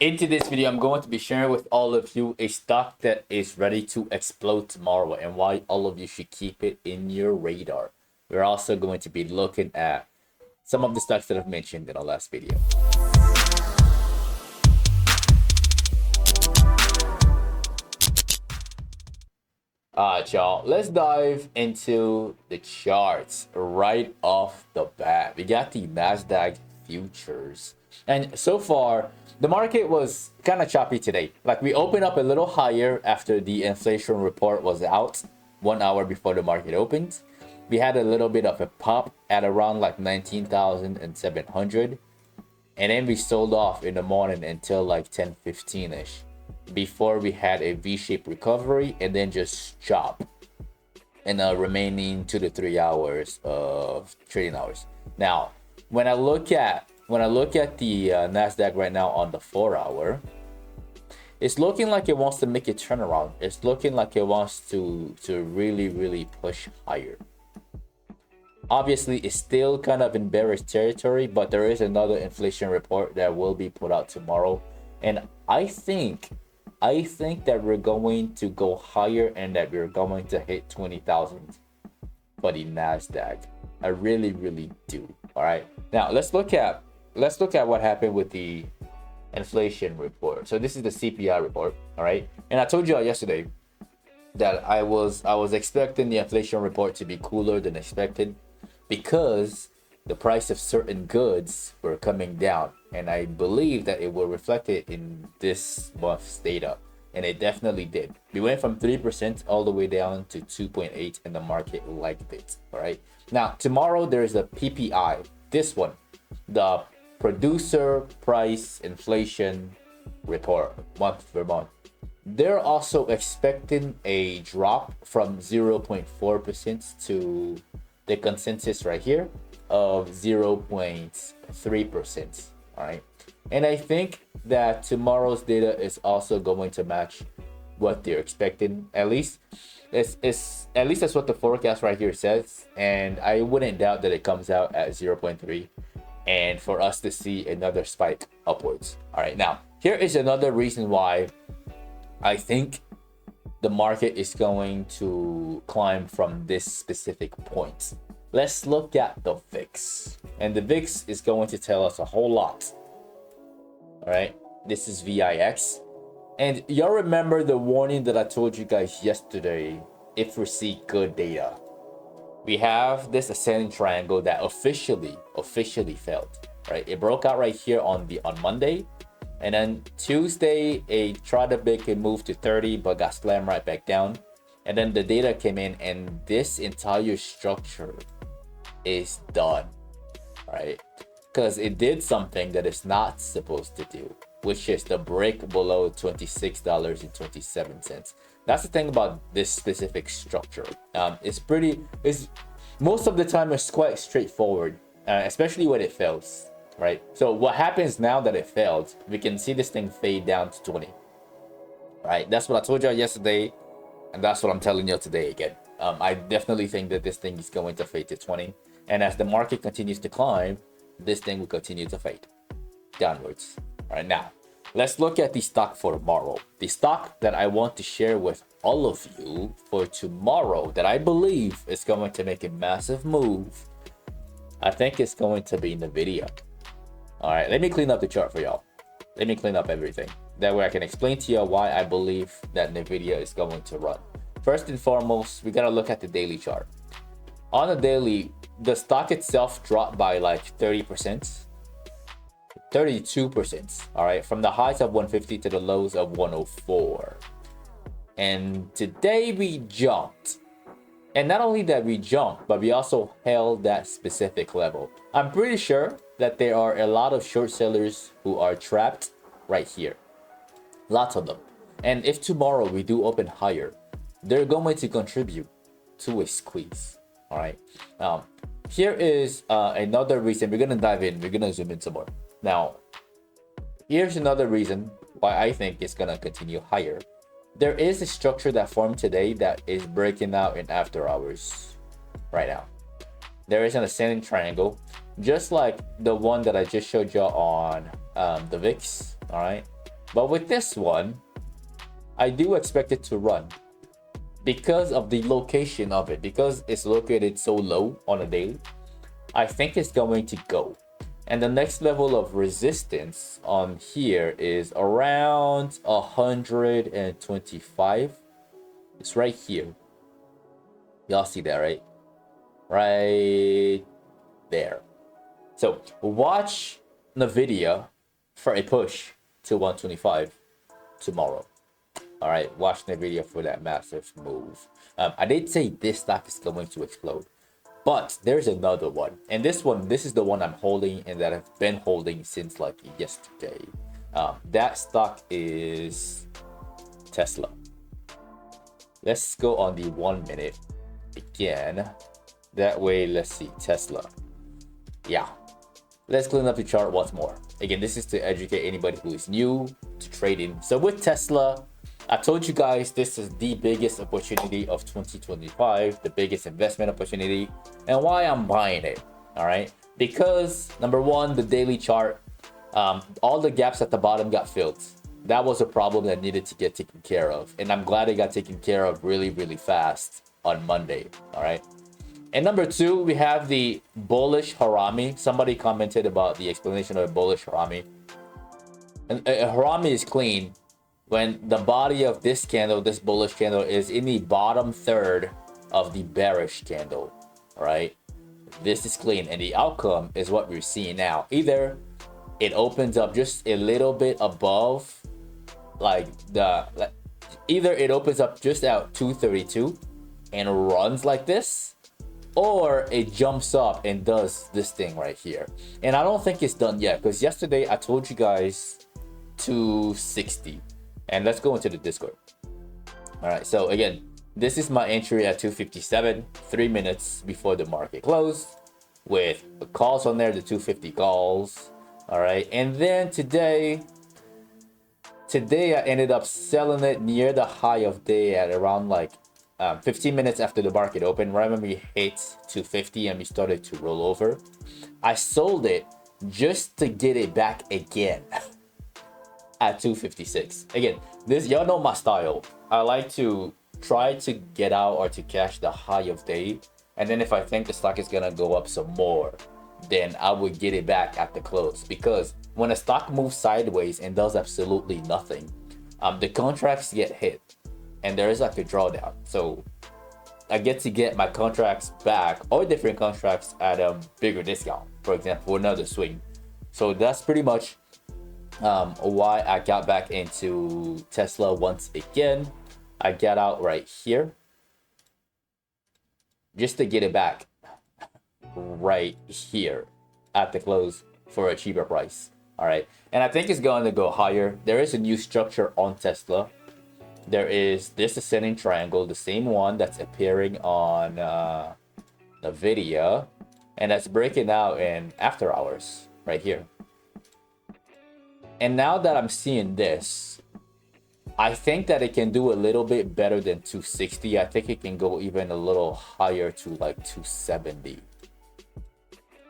Into this video, I'm going to be sharing with all of you a stock that is ready to explode tomorrow and why all of you should keep it in your radar. We're also going to be looking at some of the stocks that I've mentioned in our last video. Alright, y'all, let's dive into the charts right off the bat. We got the NASDAQ futures, and so far the market was kind of choppy today. Like, we opened up a little higher after the inflation report was out 1 hour before the market opened. We had a little bit of a pop at around like 19,700, and then we sold off in the morning until like 10:15ish before we had a V-shaped recovery and then just chop in the remaining 2 to 3 hours of trading hours. Now, when I look at the Nasdaq right now on the 4 hour, it's looking like it wants to make a turnaround. It's looking like it wants to really push higher. Obviously, it's still kind of in bearish territory, but there is another inflation report that will be put out tomorrow, and I think that we're going to go higher and that we're going to hit 20,000 for the Nasdaq. I really do. All right, now let's look at what happened with the inflation report. So this is the CPI report. All right, and I told you all yesterday that I was expecting the inflation report to be cooler than expected because the price of certain goods were coming down, and I believe that it will reflect it in this month's data, and it definitely did. We went from 3% all the way down to 2.8, and the market liked it. All right, now tomorrow there is a PPI, this one, the producer price inflation report, month per month. They're also expecting a drop from 0.4% to the consensus right here of 0.3%. All right, and I think that tomorrow's data is also going to match what they're expecting. At least that's what the forecast right here says, and I wouldn't doubt that it comes out at 0.3 and for us to see another spike upwards. All right, now here is another reason why I think the market is going to climb from this specific point. Let's look at the VIX, and the VIX is going to tell us a whole lot. All right, this is VIX, and y'all remember the warning that I told you guys yesterday. If we see good data, we have this ascending triangle that officially failed. Right, it broke out right here on Monday, and then Tuesday it tried to make a move to 30 but got slammed right back down, and then the data came in and this entire structure is done. Right, because it did something that it's not supposed to do, which is to break below $26.27. That's the thing about this specific structure. It's most of the time it's quite straightforward, especially when it fails. Right, so what happens now that it failed, we can see this thing fade down to 20. Right, that's what I told you yesterday, and that's what I'm telling you today again. I definitely think that this thing is going to fade to 20, and as the market continues to climb, this thing will continue to fade downwards. All right, now let's look at the stock for tomorrow. The stock that I want to share with all of you for tomorrow that I believe is going to make a massive move, I think it's going to be NVDA. All right, let me clean up the chart for y'all. Let me clean up everything. That way I can explain to you why I believe that NVIDIA is going to run. First and foremost, we gotta look at the daily chart. On the daily, the stock itself dropped by like 30%, 32%, all right, from the highs of 150 to the lows of 104. And today we jumped. And not only that we jumped, but we also held that specific level. I'm pretty sure that there are a lot of short sellers who are trapped right here. Lots of them. And if tomorrow we do open higher, they're going to contribute to a squeeze. All right. Here is another reason. We're going to dive in. We're going to zoom in some more. Now, here's another reason why I think it's going to continue higher. There is a structure that formed today that is breaking out in after hours right now. There is an ascending triangle, just like the one that I just showed you on the VIX. All right, But with this one, I do expect it to run because of the location of it, because it's located so low on a daily. I think it's going to go. And the next level of resistance on here is around 125. It's right here. Y'all see that, right? Right there. So watch NVDA for a push to 125 tomorrow. All right, watch NVDA for that massive move. I did say this stock is going to explode, but there's another one, and this is the one I'm holding and that I've been holding since like yesterday. That stock is Tesla. Let's go on the 1 minute again. That way, let's see Tesla. Yeah, let's clean up the chart once more. Again, this is to educate anybody who is new to trading. So with Tesla, I told you guys this is the biggest opportunity of 2025, the biggest investment opportunity, and why I'm buying it. All right, because number one, the daily chart, all the gaps at the bottom got filled. That was a problem that needed to get taken care of, and I'm glad it got taken care of really, really fast on Monday. All right. And number two, we have the bullish harami. Somebody commented about the explanation of a bullish harami. And a harami is clean when the body of this candle, this bullish candle, is in the bottom third of the bearish candle. All right, this is clean, and the outcome is what we're seeing now. Either it opens up just a little bit above, either it opens up just out 232 and runs like this, or it jumps up and does this thing right here. And I don't think it's done yet, because yesterday I told you guys 260. And let's go into the Discord. All right, so again, this is my entry at 257, 3 minutes before the market closed, with the calls on there, the 250 calls. All right, and then today I ended up selling it near the high of day at around like 15 minutes after the market opened. Right when we hit 250 and we started to roll over, I sold it just to get it back again at 256. Again, this, y'all know my style. I like to try to get out or to catch the high of day, and then if I think the stock is gonna go up some more, then I would get it back at the close. Because when a stock moves sideways and does absolutely nothing, the contracts get hit and there is like a drawdown. So I get to get my contracts back, or different contracts, at a bigger discount, for example, another swing. So that's pretty much why I got back into Tesla once again. I got out right here just to get it back right here at the close for a cheaper price. All right, and I think it's going to go higher. There is a new structure on Tesla. There is this ascending triangle, the same one that's appearing on the video, and that's breaking out in after hours right here. And now that I'm seeing this, I think that it can do a little bit better than 260. I think it can go even a little higher to like 270.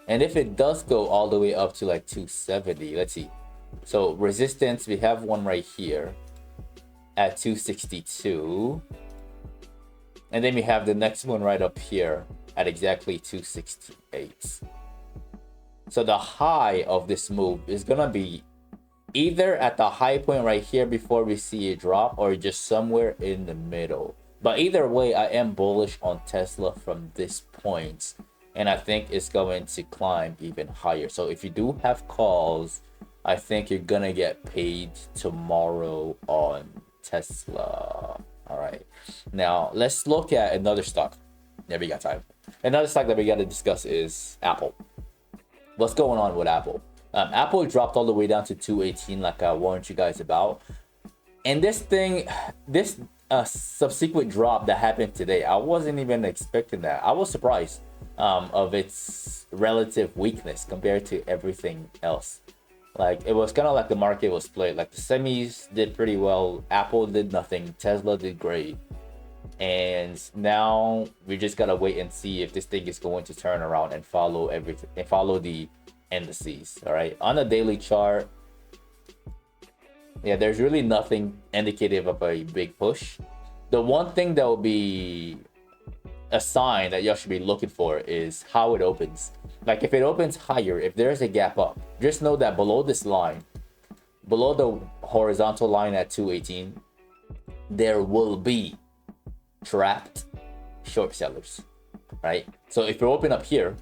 And if it does go all the way up to like 270, let's see. So resistance, we have one right here at 262. And then we have the next one right up here at exactly 268. So the high of this move is gonna be either at the high point right here before we see a drop, or just somewhere in the middle. But either way, I am bullish on Tesla from this point, and I think it's going to climb even higher. So if you do have calls, I think you're gonna get paid tomorrow on Tesla. All right, now let's look at another stock. Yeah, we got time. Another stock that we got to discuss is Apple. What's going on with Apple? Apple dropped all the way down to 218, like I warned you guys about. And this subsequent drop that happened today, I wasn't even expecting that. I was surprised of its relative weakness compared to everything else. Like, it was kind of like the market was split. Like, the semis did pretty well, Apple did nothing, Tesla did great. And now we just gotta wait and see if this thing is going to turn around and follow everything, and follow the indices. All right, on the daily chart, Yeah, there's really nothing indicative of a big push. The one thing that will be a sign that y'all should be looking for is how it opens. Like if it opens higher, if there's a gap up, just know that below this line, below the horizontal line at 218, there will be trapped short sellers, right? So if you open up here,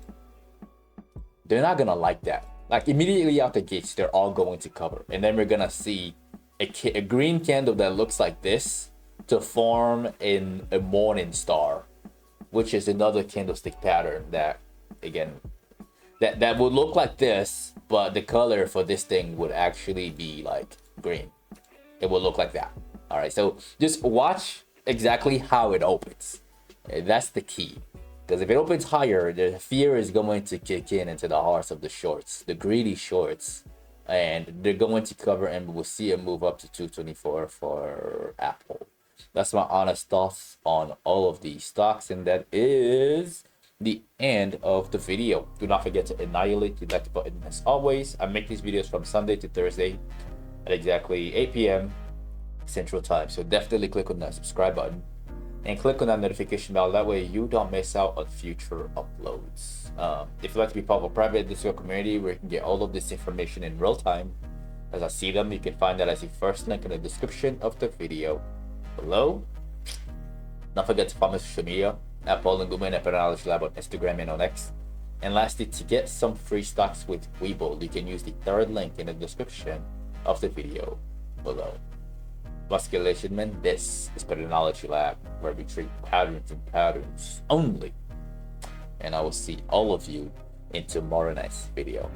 they're not gonna like that. Like immediately out the gates, they're all going to cover, and then we're gonna see a green candle that looks like this to form in a morning star, which is another candlestick pattern that, again, that would look like this, but the color for this thing would actually be like green. It will look like that. All right, so just watch exactly how it opens. That's the key. Because if it opens higher, the fear is going to kick in into the hearts of the shorts, the greedy shorts, and they're going to cover, and we'll see it move up to 224 for Apple. That's my honest thoughts on all of these stocks, and that is the end of the video. Do not forget to annihilate the like button as always. I make these videos from Sunday to Thursday at exactly 8 p.m. Central Time, so definitely click on that subscribe button and click on that notification bell. That way you don't miss out on future uploads. If you'd like to be part of a private Discord community where you can get all of this information in real time as I see them, you can find that as the first link in the description of the video below. Don't forget to follow my social media at Paul and Guman at Patternology Lab on Instagram and on X. And lastly, to get some free stocks with Webull, you can use the third link in the description of the video below. Musculation men, this is Patternology Lab, where we treat patterns and patterns only. And I will see all of you in tomorrow night's video.